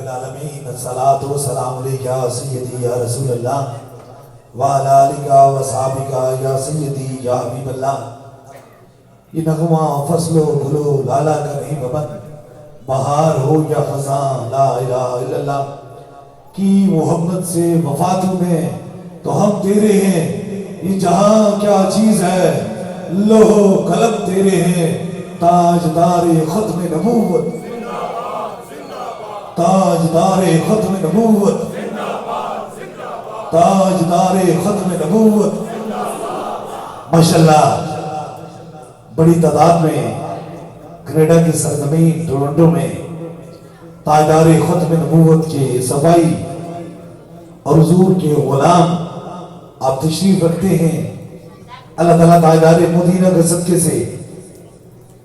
العالمین الصلاۃ والسلام علیک یا سیدی یا رسول اللہ وعلی آلک و صحابک یا سیدی یا حبیب اللہ۔ یہ نغمہ فصل و گلو لالا کا نہیں ببن، بہار ہو یا خزاں لا الہ الا اللہ کی محبت سے وفاتوں میں تو ہم تیرے ہیں، یہ جہاں کیا چیز ہے لوہ قلم تیرے ہیں، تاجدار ختم نبوت، تاجدار ختم نبوت، تاجدار ختم نبوت۔ ماشاءاللہ بڑی تعداد میں کینیڈا کی سرزمین ٹورنٹو میں تاجدار ختم نبوت کے صفائی اور حضور کے غلام آپ تشریف رکھتے ہیں۔ اللہ تعالیٰ تاجدار مدینہ کے صدقے سے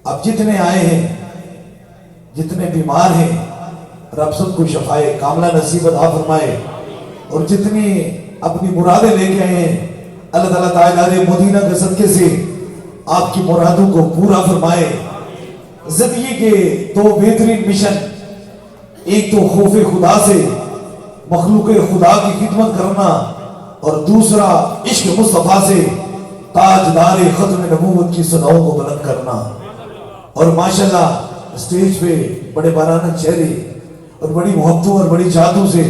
آپ جتنے آئے ہیں، جتنے بیمار ہیں، رب سب کو شفائے کاملہ نصیب عطا فرمائے، اور جتنے اپنی مرادیں لے کے آئے ہیں اللہ تعالیٰ تاجدار مدینہ کے صدقے سے آپ کی مرادوں کو پورا فرمائے۔ زندگی کے دو بہترین مشن، ایک تو خوف خدا سے مخلوق خدا کی خدمت کرنا، اور دوسرا عشق مصطفیٰ سے تاجدار ختم نبوت کی صداؤں کو بلند کرنا۔ اور ماشاءاللہ اسٹیج پہ بڑے بارانہ چہرے اور بڑی محبتوں اور بڑی چاہتوں سے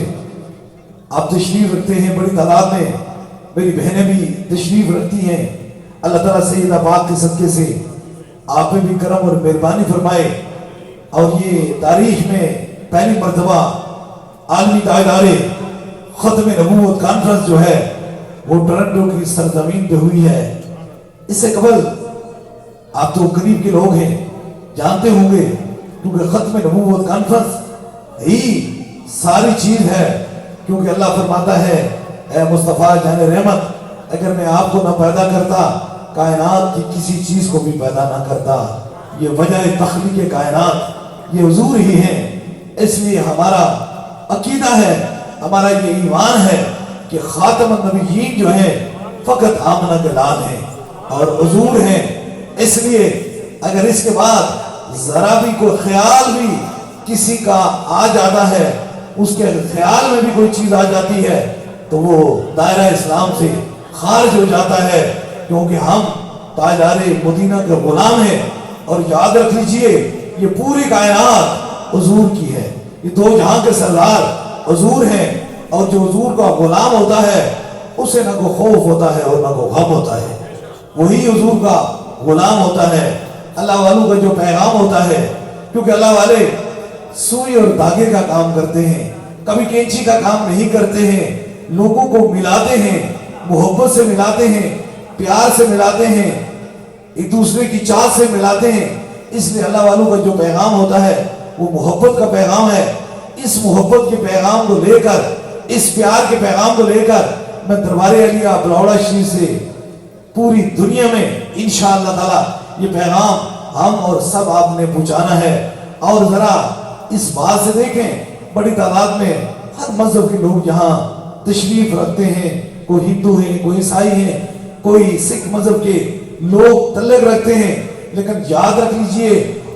آپ تشریف رکھتے ہیں، بڑی تعداد میں میری بہنیں بھی تشریف رکھتی ہیں۔ اللہ تعالیٰ سیدہ پاک کے صدقے سے آپ پہ بھی کرم اور مہربانی فرمائے، اور یہ تاریخ میں پہلی مرتبہ عالمی تاجدار ختم نبوت کانفرنس جو ہے وہ ٹورنٹو کی سرزمین پہ ہوئی ہے۔ اس سے قبل آپ تو قریب کے لوگ ہیں، جانتے ہوں گے، کیونکہ ختم نبوت کانفرنس ہی ساری چیز ہے، کیونکہ اللہ فرماتا ہے اے مصطفیٰ جان رحمت، اگر میں آپ کو نہ پیدا کرتا کائنات کی کسی چیز کو بھی پیدا نہ کرتا۔ یہ وجہ تخلیق کائنات یہ حضور ہی ہیں۔ اس لیے ہمارا عقیدہ ہے، ہمارا یہ ایمان ہے کہ خاتم النبیین جو ہے فقط آمنہ کے لال ہیں اور حضور ہیں۔ اس لیے اگر اس کے بعد ذرا بھی کوئی خیال بھی کسی کا آ جاتا ہے، اس کے خیال میں بھی کوئی چیز آ جاتی ہے، تو وہ دائرہ اسلام سے خارج ہو جاتا ہے، کیونکہ ہم تاجدار مدینہ کے غلام ہیں۔ اور یاد رکھ لیجئے یہ پوری کائنات حضور کی ہے، یہ دو جہاں کے سردار حضور ہیں، اور جو حضور کا غلام ہوتا ہے اسے نہ کوئی خوف ہوتا ہے اور نہ کوئی غم ہوتا ہے، وہی حضور کا غلام ہوتا ہے، اللہ والوں کا جو پیغام ہوتا ہے۔ کیونکہ اللہ والے سوئی اور دھاگے کا کام کرتے ہیں، کبھی کینچی کا کام نہیں کرتے ہیں، لوگوں کو ملاتے ہیں، محبت سے ملاتے ہیں، پیار سے ملاتے ہیں، ایک دوسرے کی چاہت سے ملاتے ہیں۔ اس لیے اللہ والوں کا جو پیغام ہوتا ہے وہ محبت کا پیغام ہے۔ اس محبت کے پیغام کو لے کر، اس پیار کے پیغام کو لے کر میں دربار علیہ بلوڑا شریف سے پوری دنیا میں انشاءاللہ تعالی یہ پیغام ہم اور سب آپ نے پہنچانا ہے۔ اور ذرا اس بات سے دیکھیں، بڑی تعداد میں ہر مذہب کے لوگ یہاں تشریف رکھتے ہیں، کوئی ہندو ہیں، کوئی عیسائی ہیں، کوئی سکھ مذہب کے لوگ تعلق رکھتے ہیں، لیکن یاد رکھ لیجئے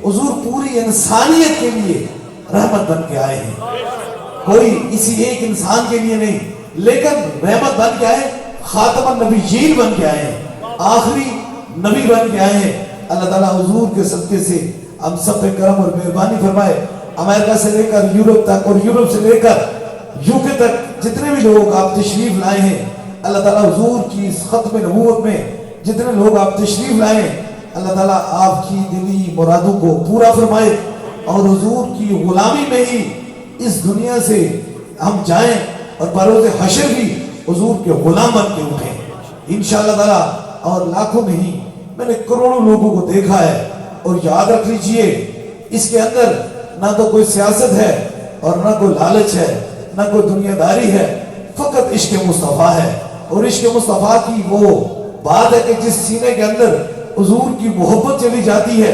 حضور پوری انسانیت کے لیے رحمت بن کے آئے ہیں، کوئی اسی ایک انسان کے لیے نہیں، لیکن رحمت بن کے آئے، خاتم النبیین بن کے آئے ہیں، آخری نبی بن کے آئے ہیں۔ اللہ تعالیٰ حضور کے صدقے سے ہم سب پہ کرم اور مہربانی فرمائے۔ امریکہ سے لے کر یورپ تک اور یورپ سے لے کر یوکے تک جتنے بھی لوگ آپ تشریف لائے ہیں، اللہ تعالیٰ حضور کی اس ختم نبوت میں جتنے لوگ آپ تشریف لائے ہیں، اللہ تعالیٰ آپ کی دلی مرادوں کو پورا فرمائے، اور حضور کی غلامی میں ہی اس دنیا سے ہم جائیں اور بروز حشر بھی حضور کے غلام بن کے اٹھیں انشاءاللہ تعالیٰ۔ اور لاکھوں نہیں، میں نے کروڑوں لوگوں کو دیکھا ہے، اور یاد رکھ لیجئے اس کے اندر نہ تو کوئی سیاست ہے اور نہ کوئی لالچ ہے، نہ کوئی دنیا داری ہے، فقط عشق مصطفیٰ ہے۔ اور عشق مصطفیٰ کی وہ بات ہے کہ جس سینے کے اندر حضور کی محبت چلی جاتی ہے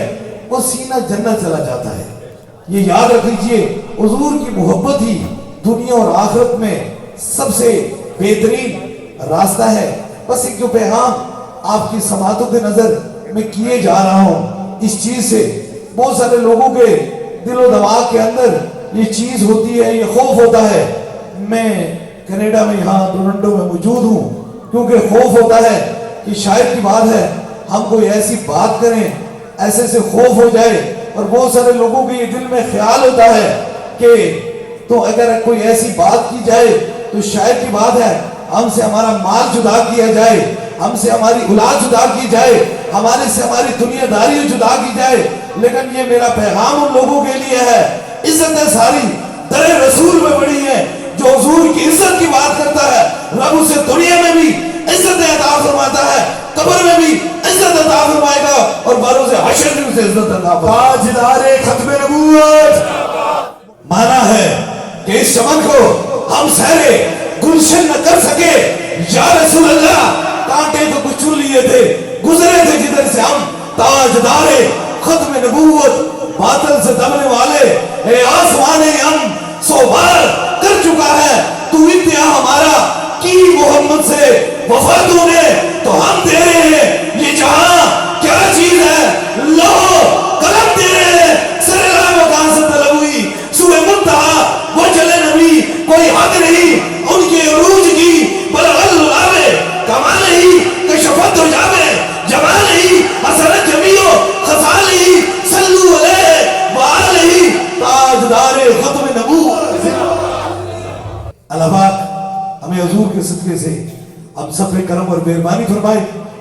وہ سینہ جنت چلا جاتا ہے۔ یہ یاد رکھ لیجئے حضور کی محبت ہی دنیا اور آخرت میں سب سے بہترین راستہ ہے۔ بس ایک جو پیغام آپ کی سماعتوں کے نظر میں کیے جا رہا ہوں، اس چیز سے بہت سارے لوگوں کے دل و دماغ کے اندر یہ چیز ہوتی ہے, یہ خوف ہوتا ہے. میں کینیڈا میں یہاں ٹورنٹو میں موجود ہوں کیونکہ خوف ہوتا ہے کہ شاید کی بات ہے ہم کوئی ایسی بات کریں, ایسے سے خوف ہو جائے. اور بہت سارے لوگوں کے یہ دل میں خیال ہوتا ہے کہ تو اگر کوئی ایسی بات کی جائے تو شاید کی بات ہے ہم سے ہمارا مال جدا کیا جائے, ہم سے ہماری اولاد جدا کی جائے, ہمارے سے ہماری دنیا داری جدا کی جائے. لیکن یہ میرا پیغام ان لوگوں کے لیے ہے, عزتیں ساری در رسول میں بڑی ہیں. جو حضور کی عزت کی بات کرتا ہے رب اسے دنیا میں بھی عزت عطا فرماتا ہے, قبر میں بھی عزت عطا فرمائے گا, اور بروز حشر میں اسے عزت عطا فرمائے گا. تاجدار ختم نبوت مانا ہے کہ اس چمن کو ہم سہرے گلشن نہ کر سکے. یا رسول اللہ کانٹے تو کچھ چن لیے تھے, گزرے تھے جدھر سے ہم. تاجدار ختم نبوت باطل سے دبنے والے, اے آسمان ہم سو بار کر چکا ہے تو انتہا ہمارا کی محمد سے وفا تو نے تو ہم تیرے ہیں. یہ جہاں کیا چیز ہے لو قلم تیرے ہیں. سرلا مکان سے طلب ہوئی سوئے منتہا وہ چلے نبی کوئی حد نہیں ان کے عروج کی, بلغل لاوے کمال ہی کشفت ہو جاوے جمال ہی حسرت جمیعو خسال ہی صلو علیہ وآل ہی تاجدار ختم نبوت. اللہ پاک ہمیں حضور کے صدقے سے ہم سب پہ کرم اور مہربانی فرمائے.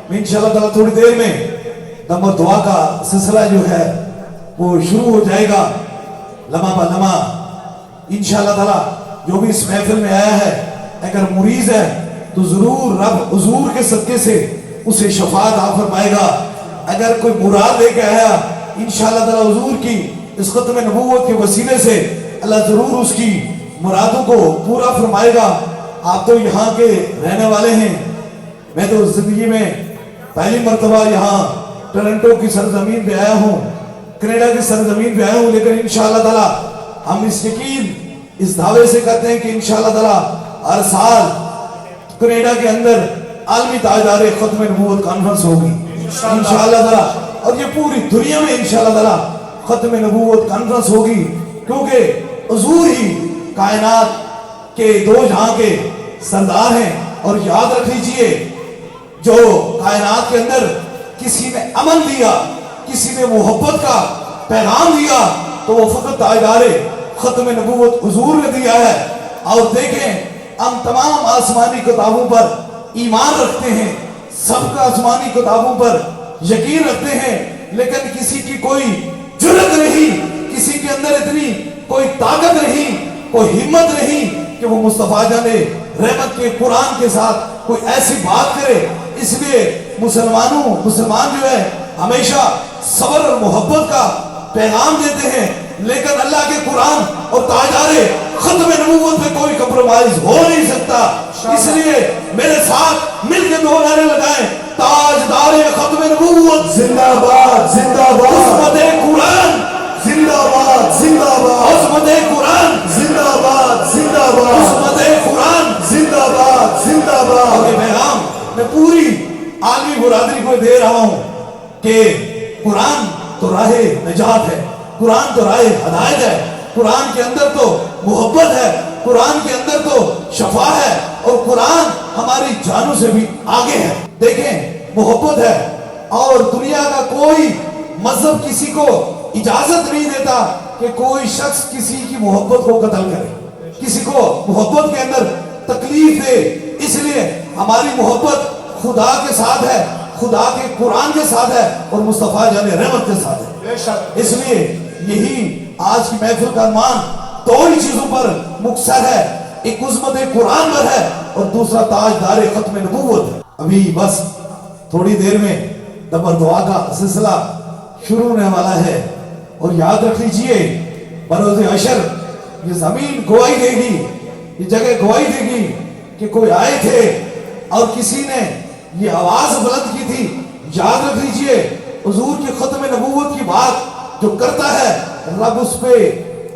میں انشاءاللہ تعالیٰ تھوڑی دیر میں دم اور دعا کا سلسلہ جو ہے وہ شروع ہو جائے گا لمحہ با لمحہ انشاءاللہ تعالیٰ. جو بھی اس محفل میں آیا ہے اگر مریض ہے تو ضرور رب حضور کے صدقے سے اسے شفاعت عطا فرمائے گا. اگر کوئی مراد لے کے آیا انشاءاللہ تعالیٰ حضور کی اس ختم نبوت کے وسیلے سے اللہ ضرور اس کی مرادوں کو پورا فرمائے گا. آپ تو یہاں کے رہنے والے ہیں, میں تو زندگی میں پہلی مرتبہ یہاں ٹورنٹو کی سرزمین پہ آیا ہوں, کینیڈا کی سرزمین پہ آیا ہوں. لیکن انشاءاللہ تعالیٰ ہم اس یقین اس دعوے سے کرتے ہیں کہ انشاءاللہ تعالیٰ ہر سال کینیڈا کے اندر عالمی تاجدار ختم نبوت کانفرنس ہوگی انشاءاللہ تعالیٰ, اور یہ پوری دنیا میں انشاءاللہ تعالیٰ ختم نبوت کانفرنس ہوگی. کیونکہ حضور ہی کائنات کے دو جہاں کے سردار ہیں. اور یاد رکھ لیجئے جو کائنات کے اندر کسی نے امن دیا, کسی نے محبت کا پیغام دیا تو وہ فقط تاجدار ختم نبوت حضور نے دیا ہے. اور دیکھیں ہم تمام آسمانی کتابوں پر ایمان رکھتے ہیں, سب کا آسمانی کتابوں پر یقین رکھتے ہیں, لیکن کسی کی کوئی جرت نہیں, کسی کے اندر اتنی کوئی طاقت نہیں, کوئی ہمت نہیں کہ وہ مصطفیٰ جان رحمت کے قرآن کے ساتھ کوئی ایسی بات کرے. اس لیے مسلمان جو ہے ہمیشہ صبر اور محبت کا پیغام دیتے ہیں, لیکن اللہ کے قرآن اور تاجدار ختم نبوت میں کوئی کمپرومائز ہو نہیں سکتا. اس لیے میرے ساتھ مل کے دو نعرے لگائیں, تاجدار ختم نبوت زندہ باد زندہ باد, عظمت قرآن زندہ باد زندہ باد, عظمت قرآن زندہ باد زندہ باد, عظمت قرآن زندہ باد زندہ باد. یہ پیغام میں پوری عالمی برادری کو دے رہا ہوں کہ قرآن تو راہ نجات ہے, قرآن تو راہ ہدایت ہے, قرآن کے اندر تو محبت ہے, قرآن کے اندر تو شفا ہے, اور قرآن ہماری جانوں سے بھی آگے ہے. دیکھیں محبت ہے, اور دنیا کا کوئی مذہب کسی کو اجازت نہیں دیتا کہ کوئی شخص کسی کی محبت کو قتل کرے, کسی کو محبت کے اندر تکلیف دے. اس لیے ہماری محبت خدا کے ساتھ ہے, خدا کے قرآن کے ساتھ ہے, اور مصطفیٰ جان رحمت کے ساتھ ہے. اس لیے یہی آج کی محفل کا عنوان دو ہی چیزوں پر مقصر ہے, ایک عظمت قرآن پر ہے اور دوسرا تاجدار ختم نبوت ہے. ابھی بس تھوڑی دیر میں دبر دعا کا سلسلہ شروع ہونے والا ہے, اور یاد رکھ لیجئے بروز حشر یہ زمین گواہی دے گی, یہ جگہ گواہی دے گی کہ کوئی آئے تھے اور کسی نے یہ آواز بلند کی تھی. یاد رکھ لیجئے حضور کی ختم نبوت کی بات جو کرتا ہے رب اس پہ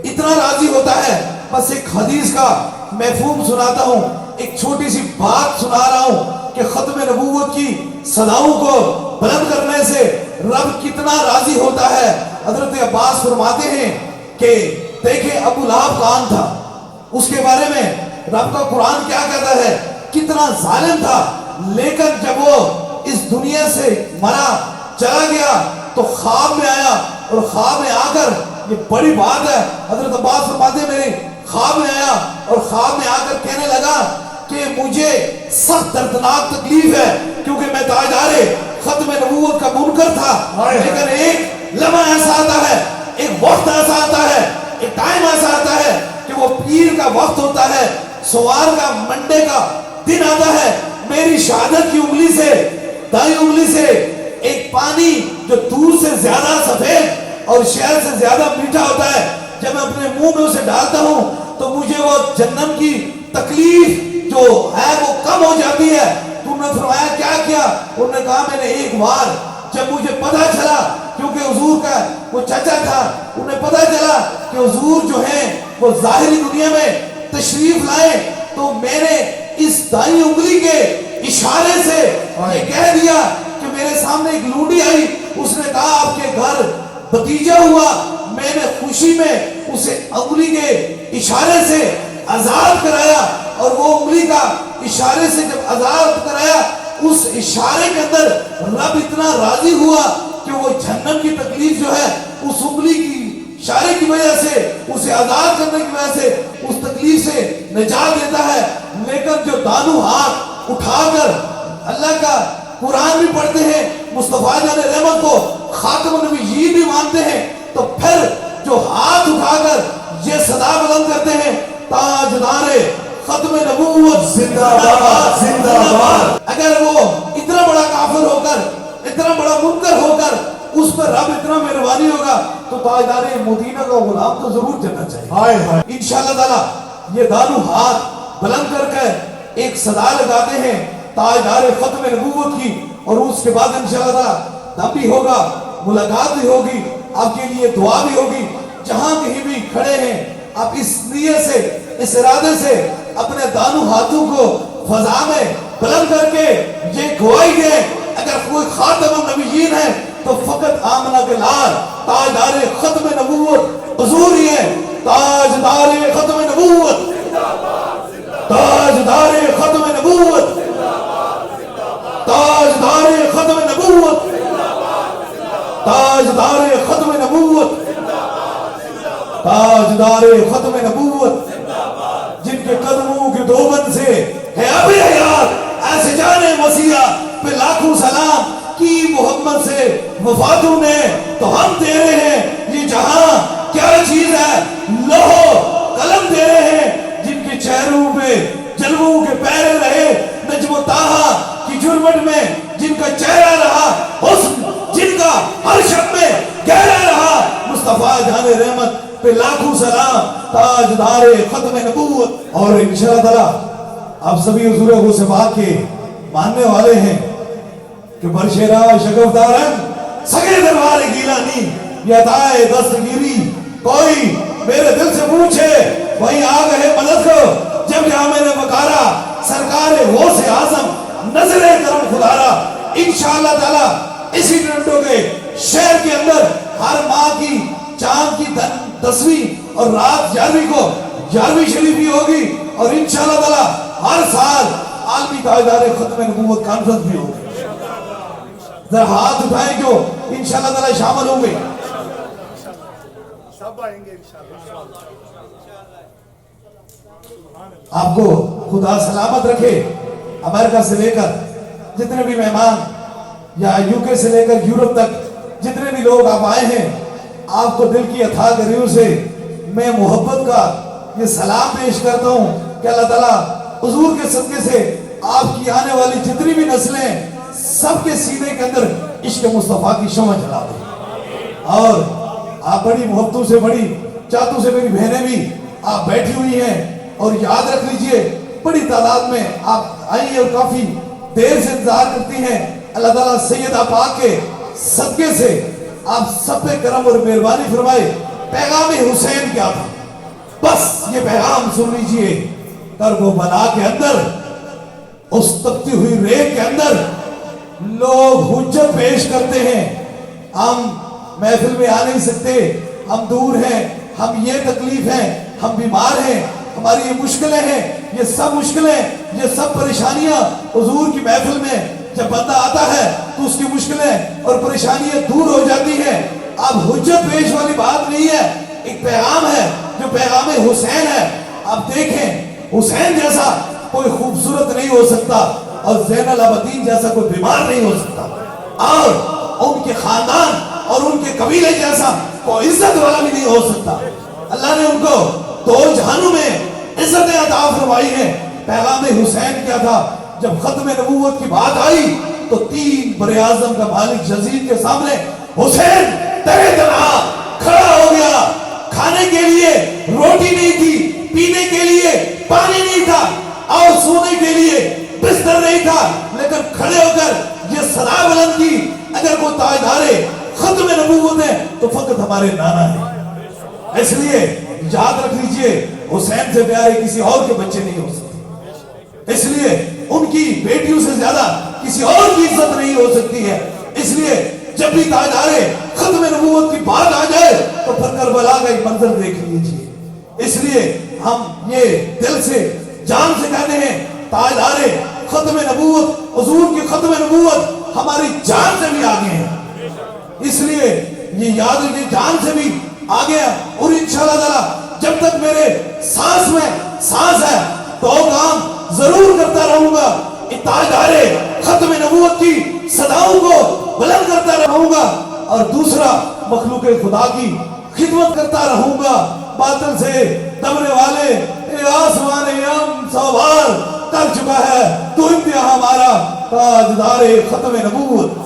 اتنا راضی ہوتا ہے. بس ایک حدیث کا مفہوم سناتا ہوں, ایک چھوٹی سی بات سنا رہا ہوں کہ ختم نبوت کی صداؤں کو بلند کرنے سے رب کتنا راضی ہوتا ہے. حضرت عباس فرماتے ہیں کہ دیکھیں ابو لہب کون تھا، اس کے بارے میں رب کا قرآن کیا کہتا ہے، کتنا ظالم تھا، لیکن جب وہ اس دنیا سے مرا چلا گیا تو خواب میں آیا، اور خواب میں آ کر، یہ بڑی بات ہے، حضرت عباس فرماتے ہیں میرے خواب میں آیا اور خواب میں آ کر کہنے لگا کہ مجھے سخت دردناک تکلیف ہے، کیونکہ میں تاجدار ختم نبوت کا منکر تھا، لیکن ایک لمحہ ایسا آتا ہے، ایک وقت ایسا آتا ہے، ایک ٹائم ایسا آتا ہے کہ وہ پیر کا وقت ہوتا ہے، سوار کا منڈے کا دن آتا ہے، میری شہادت کی انگلی سے، دائیں انگلی سے ایک پانی جو دودھ سے زیادہ سفید اور شہد سے زیادہ میٹھا ہوتا ہے، جب میں اپنے منہ میں اسے ڈالتا ہوں تو مجھے وہ جہنم کی تکلیف جو ہے وہ کم ہو جاتی ہے۔ تم نے فرمایا کیا کیا؟ انہوں نے کہا میں نے ایک بار جب مجھے پتا چلا، کیونکہ حضور کا وہ چچا تھا، انہیں پتا چلا کہ حضور جو ہیں وہ ظاہری دنیا میں تشریف لائے، تو میں نے اس دائیں انگلی کے اشارے سے یہ کہہ دیا کہ میرے سامنے ایک لونڈی آئی، اس نے کہا آپ کے گھر بھتیجا ہوا، میں نے خوشی میں اسے انگلی کے اشارے سے آزاد کرایا، اور وہ انگلی کا اشارے سے جب آزاد کرایا، اس اشارے کے اندر رب اتنا راضی ہوا کہ وہ جہنم کی تکلیف جو ہے اس انگلی کی اشارے کی وجہ سے، اسے آزاد کرنے کی وجہ سے اس تکلیف سے نجات دیتا ہے۔ لیکن جو دانو ہاتھ اٹھا کر اللہ کا قرآن بھی پڑھتے ہیں، مصطفیٰ جان رحمت کو خاتم النبیین بھی مانتے ہیں، تو پھر جو ہاتھ اٹھا کر یہ صدا بلند کرتے ہیں، تاجدار ختم نبوت زندہ باد زندہ باد۔ اگر وہ اتنا بڑا کافر ہو کر، اتنا بڑا منکر ہو کر اس پر رب اتنا مہربانی ہوگا تو تاجدار مدینہ کا غلام تو ضرور چلنا چاہیے۔ انشاءاللہ تعالی یہ دانو ہاتھ بلند کر کے ایک صدا لگاتے ہیں تاجدار ختم نبوت کی، اور اس کے بعد انشاءاللہ تعالی دم بھی ہوگا، ملاقات بھی ہوگی، آپ کے لیے دعا بھی ہوگی۔ جہاں کہیں بھی کھڑے ہیں آپ اس نیت سے، اس ارادے سے اپنے دانو ہاتھوں کو فضا میں بلند کر کے یہ گواہی دیں، اگر کوئی خاتم النبیین ہے تو فقط آمنہ کے لال تاجدار ختم نبوت حضور ہی ہے۔ تاجدار ختم نبوت، تاجدار ختم نبوت، تاجدار ختم نبوت، تاجدار ختم نبوت، تاجدار ختم نبوت، جن کے قدموں کے دوبن سے ہے اب حیات، ایسے جانے مسیحا پہ لاکھوں سلام کی محمد سے وفاتوں نے تو ہم دے رہے ہیں۔ یہ جہاں کیا چیز ہے، لوح قلم دے رہے ہیں، جن کے چہروں پہ جلووں کے پیرے رہے، نجم و طٰہٰ کی جرمٹ میں جن کا چہرہ رہا، حسن جن کا ہر شب میں گہرا رہا، مصطفیٰ جان رحمت پہ لاکھوں سلام، تاجدار ختم نبوت۔ اور انشاءاللہ تعالی آپ سبھی حضور غوث پاک کے ماننے والے ہیں کہ برشیرہ شگفتارن سگے دربار گیلانی، یہ عطائے دستگیری کوئی میرے دل سے پوچھے، وہیں آ گئے مدد کو جب جہاں میں نے پکارا، سرکار غوث اعظم نظر کرم خدارا۔ انشاءاللہ تعالی اسی ٹرنٹو کے شہر کے اندر ہر ماہ کی چاند کی 10ویں اور رات 11ویں کو 11ویں شریفی ہوگی، اور انشاءاللہ تعالی ہر سال عالمی تاجدار ختم نبوت کانفرنس بھی ہوگی۔ ذرا ہاتھ اٹھائیں جو انشاءاللہ تعالی شامل ہوں گے۔ آپ کو خدا سلامت رکھے۔ امریکہ سے لے کر جتنے بھی مہمان، یا یوکے سے لے کر یورپ تک جتنے بھی لوگ آپ آئے ہیں، آپ کو دل کی اتھاہ گریوں سے میں محبت کا یہ سلام پیش کرتا ہوں کہ اللہ تعالیٰ حضور کے صدقے سے آپ کی آنے والی جتنی بھی نسلیں سب کے سینے کے اندر عشق مصطفیٰ کی شمع جلا دیں۔ اور آپ بڑی محبتوں سے، بڑی چاہتوں سے میری بہنیں بھی آپ بیٹھی ہوئی ہیں، اور یاد رکھ لیجئے بڑی تعداد میں آپ آئی اور کافی دیر سے انتظار کرتی ہیں۔ اللہ تعالیٰ سیدہ پاک کے صدقے سے آپ سب پہ کرم اور مہربانی فرمائے۔ پیغام حسین کیا تھا؟ بس یہ پیغام سن لیجئے، کربلا کے اندر، اس تپتی ہوئی ریت کے اندر لوگ حجت پیش کرتے ہیں، ہم محفل میں آ نہیں سکتے، ہم دور ہیں، ہم یہ تکلیف ہیں، ہم بیمار ہیں، ہماری یہ مشکلیں ہیں، یہ سب مشکلیں، یہ سب پریشانیاں حضور کی محفل میں جب بندہ آتا ہے تو اس کی مشکلیں اور پریشانیاں دور ہو جاتی ہیں۔ اب حجت پیش والی بات نہیں ہے، ایک پیغام ہے جو پیغام حسین ہے۔ آپ دیکھیں حسین جیسا کوئی خوبصورت نہیں ہو سکتا اور زین العابدین جیسا کوئی بیمار نہیں ہو سکتا، اور ان کے خاندان اور ان کے قبیلے جیسا کوئی عزت والا بھی نہیں ہو سکتا۔ اللہ نے ان کو دو جہانوں میں عزتیں عطا فرمائی ہیں۔ پیغام حسین کیا تھا؟ جب ختم نبوت کی بات آئی تو 3 براعظم کا مالک یزید کے سامنے حسین ترے تنہا کھڑا ہو گیا۔ کھانے کے لیے روٹی نہیں تھی، پینے کے لیے پانی نہیں تھا، اور سونے کے لیے بستر نہیں تھا، لیکن کھڑے ہو کر یہ صدا بلند کی، اگر کوئی تاجدار ختم نبوت ہے تو فقط ہمارے نانا ہے۔ اس لیے یاد رکھ لیجئے حسین سے پیارے کسی اور کے بچے نہیں ہو سکتے، اس لیے ان کی بیٹیوں سے زیادہ کسی اور کی عزت نہیں ہو سکتی ہے۔ اس لیے جب بھی تاجدار ختم نبوت کی بات آ جائے تو پھر کربلا کا ایک منظر دیکھ لیجئے۔ اس لیے ہم یہ دل سے جان سے کہتے ہیں تاجدار ختم نبوت، حضور کی ختم نبوت ہماری جان سے بھی آگے ہے۔ اس لیے یہ یاد رکھیں جان سے بھی آگے ہے، اور انشاءاللہ تعالی جب تک میرے سانس میں سانس ہے تو کام ضرور کرتا رہوں گا، تاجدار ختم نبوت کی صداؤں کو بلند کرتا رہوں گا، اور دوسرا مخلوق خدا کی خدمت کرتا رہوں گا۔ باطل سے دبنے والے اے آسمان یم سوار کر چکا ہے تو انتہا ہمارا تاجدار ختم نبوت۔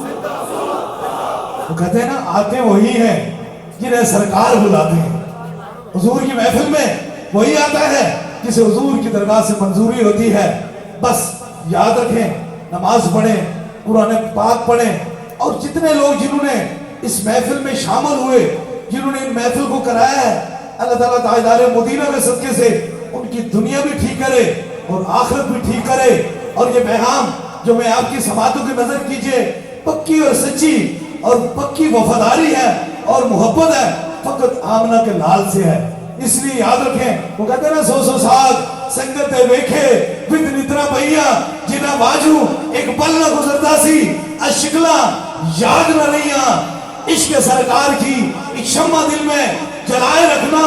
وہ کہتے ہیں نا آتے وہی ہیں جنہیں سرکار بلاتے ہیں۔ حضور کی محفل میں وہی آتا ہے جسے حضور کی درگاہ سے منظوری ہوتی ہے۔ بس یاد رکھیں نماز پڑھیں، قرآن پاک پڑھیں، اور جتنے لوگ جنہوں نے اس محفل میں شامل ہوئے، جنہوں نے ان محفل کو کرایا ہے، اللہ تعالیٰ تاجدار مدینہ کے صدقے سے ان کی دنیا بھی ٹھیک کرے اور آخرت بھی ٹھیک کرے۔ اور یہ پیغام جو میں آپ کی سماعتوں کی نظر کیجئے پکی اور سچی اور پکی وفاداری ہے اور محبت ہے، فقط آمنہ کے لال سے ہے۔ اس لیے یاد رکھیں وہ کہتے ہیں نا سو ساگ سنگتے ویکھے وید نترا پہیا جنہ باجو ایک پل نہ گزرتا سی اشکلا یاد نہ رہیاں۔ عشق سرکار کی ایک شمع دل میں جلائے رکھنا،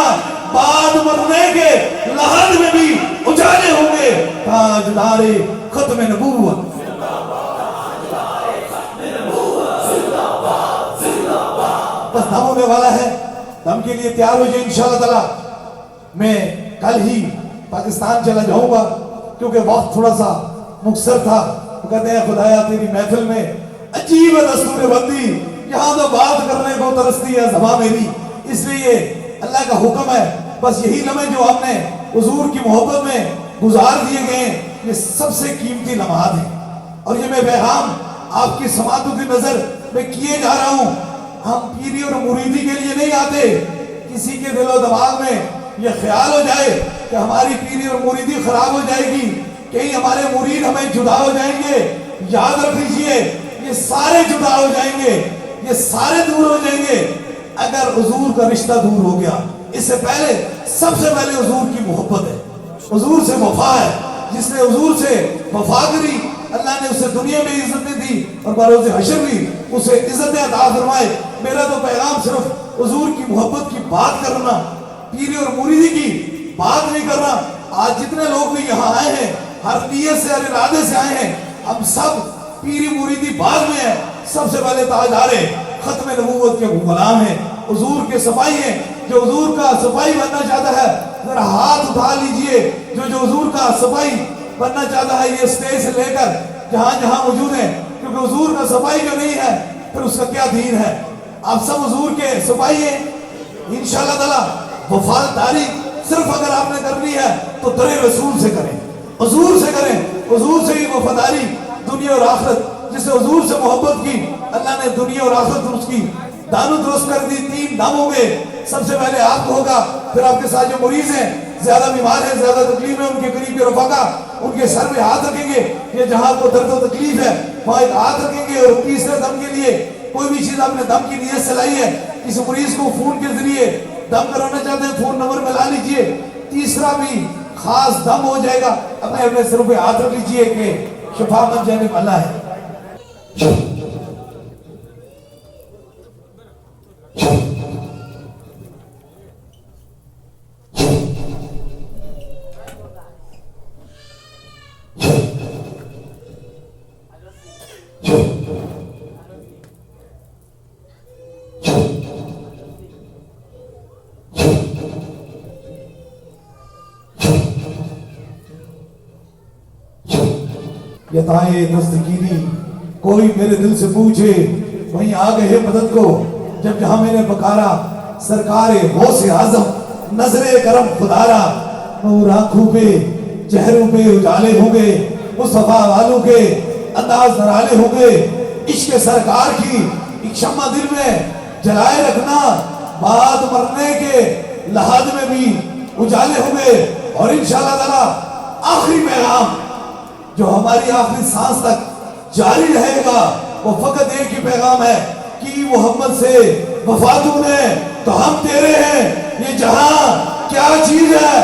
بعد مرنے کے لحد میں بھی اجالے ہوں گے تاجدار ختم نبوت۔ بس دم ہونے والا ہے، دم کے لیے تیار ہو جائے انشاءاللہ تعالی۔ میں کل ہی پاکستان چلا جاؤں گا کیونکہ وقت تھوڑا سا مختصر تھا۔ وہ کہتے ہیں خدایا تیری محفل میں عجیب دستور بندی، یہاں تو بات کرنے کو ترستی ہے زبان میری۔ اس لیے اللہ کا حکم ہے، بس یہی لمحے جو ہم نے حضور کی محبت میں گزار دیے گئے یہ سب سے قیمتی لمحات ہیں، اور یہ میں پیغام آپ کی سماعتوں کی نظر میں کیے جا رہا ہوں۔ ہم پیری اور مریدی کے لیے نہیں آتے، کسی کے دل و دماغ میں یہ خیال ہو جائے کہ ہماری پیری اور مریدی خراب ہو جائے گی، کہیں ہمارے مرید ہمیں جدا ہو جائیں گے، یاد رکھ لیجئے یہ سارے جدا ہو جائیں گے، یہ سارے دور ہو جائیں گے اگر حضور کا رشتہ دور ہو گیا۔ اس سے پہلے سب سے پہلے حضور کی محبت ہے، حضور سے وفا ہے۔ جس نے حضور سے وفا کری اللہ نے اسے دنیا میں عزتیں دی اور بروز حشر بھی اسے عزتیں عطا فرمائے۔ میرا تو پیغام صرف حضور کی محبت کی بات کرنا، پیری اور مریدی کی بات نہیں کرنا۔ آج جتنے لوگ بھی یہاں آئے ہیں ہر نیت سے ہر ارادے سے آئے ہیں، ہم سب پیری مریدی بعد میں ہیں، سب سے پہلے تاجدار ختم نبوت کے غلام ہیں، حضور کے صفائی ہیں۔ جو حضور کا صفائی بننا چاہتا ہے ذرا ہاتھ اٹھا لیجئے، جو حضور کا صفائی بننا چاہتا ہے یہ اسٹیج سے لے کر جہاں جہاں موجود ہیں، کیونکہ حضور کا صفائی جو نہیں ہے پھر اس کا کیا دین ہے۔ آپ سب حضور کے صفائی ہیں انشاءاللہ تعالی۔ وفاداری صرف اگر آپ نے کرنی ہے تو در رسول سے کریں، حضور سے کریں، حضور سے ہی وفاداری دنیا اور آخرت۔ جس نے حضور سے محبت کی اللہ نے دنیا اور آخرت درست کی، دانو درست کر دی۔ 3 دم ہوں گے، سب سے پہلے آپ کو ہوگا، پھر آپ کے ساتھ جو مریض ہیں، زیادہ بیمار ہیں، زیادہ تکلیف ہے، ان کے قریب کے رفقا ان کے سر پہ ہاتھ رکھیں گے، یہ جہاں کو درد و تکلیف ہے وہاں ایک ہاتھ رکھیں گے۔ اور تیسرے دم کے لیے کوئی بھی چیز آپ نے دم کی نیت سے لائی ہے، کسی مریض کو خون کے ذریعے دم کرانا چاہتے ہیں فون نمبر ملا لیجئے. تیسرا بھی خاص دم ہو جائے گا. اپنے سروں پہ ہاتھ رکھ لیجئے کہ شفا من جانب اللہ ہے. یتائے دستگیری کوئی میرے دل سے پوچھے وہیں آ گئے مدد کو. جب جہاں میں نے پکارا سرکار غوث اعظم نظر کرم خدارا. نور آنکھوں پہ چہروں پہ اجالے ہوں گے, مصطفیٰ والوں کے انداز نرالے ہوں گے. عشق سرکار کی ایک شمع دل میں جلائے رکھنا, بعد مرنے کے لحاظ میں بھی اجالے ہوں گے. اور انشاءاللہ تعالی آخری پیغام جو ہماری آخری سانس تک جاری رہے گا وہ فقط ایک ہی پیغام ہے کہ محمد سے وفا تو نے تو ہم تیرے ہیں. یہ جہاں کیا چیز ہے,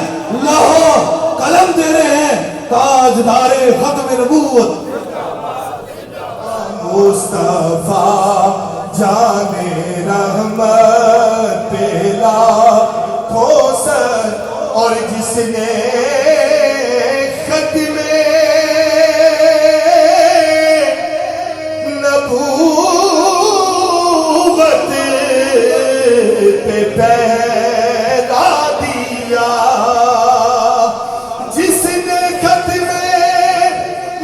لوح قلم تیرے ہیں, تاجدار ختم نبوت مصطفیٰ جان رحمت پہلا کوثر. اور جس نے ختم نبوت پہ پیدا دیا, جس نے ختم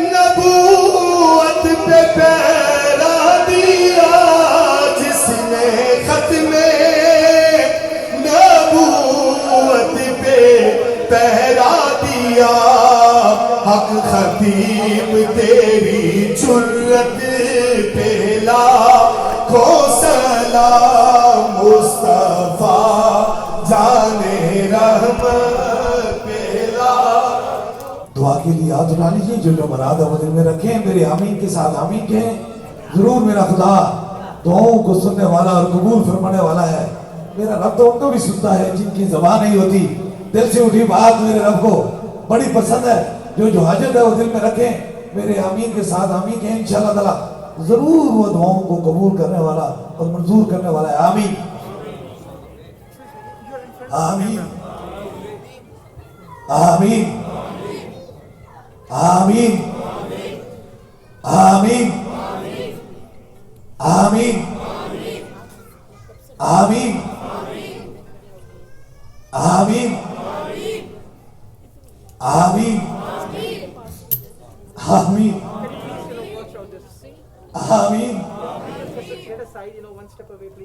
نبوت پہ پیدا دیا, جس نے ختم نبوت پہ پیدا دیا. حق خطیب تیری جرت پہلا کو سلام, مصطفیٰ جان رحمت پہلا. دعا کے لیے ہاتھ اٹھا لیجیے. جو مراد ہے وہ دل میں رکھیں. میرے آمین کے ساتھ آمین کہیں. ضرور میرا خدا دعاؤں کو سننے والا اور قبول فرمانے والا ہے. میرا رب تو ان کو بھی سنتا ہے جن کی زبان نہیں ہوتی. دل سے اٹھی بات میرے رب کو بڑی پسند ہے. جو حاجت ہے وہ دل میں رکھیں. میرے آمین کے ساتھ آمین کہیں. انشاءاللہ تعالی ضرور وہ دعاؤں کو قبول کرنے والا اور منظور کرنے والا ہے. آمین آمین آمین آمین آمین آمین آمین آمین آمین آمین آمین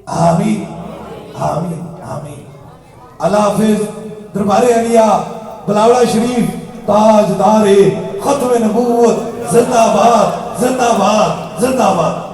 آمین آمین آمین. اللہ حافظ. دربار علیہ بلاوڑا شریف تاجدار ختم نبوت زندہ باد زندہ باد زندہ باد.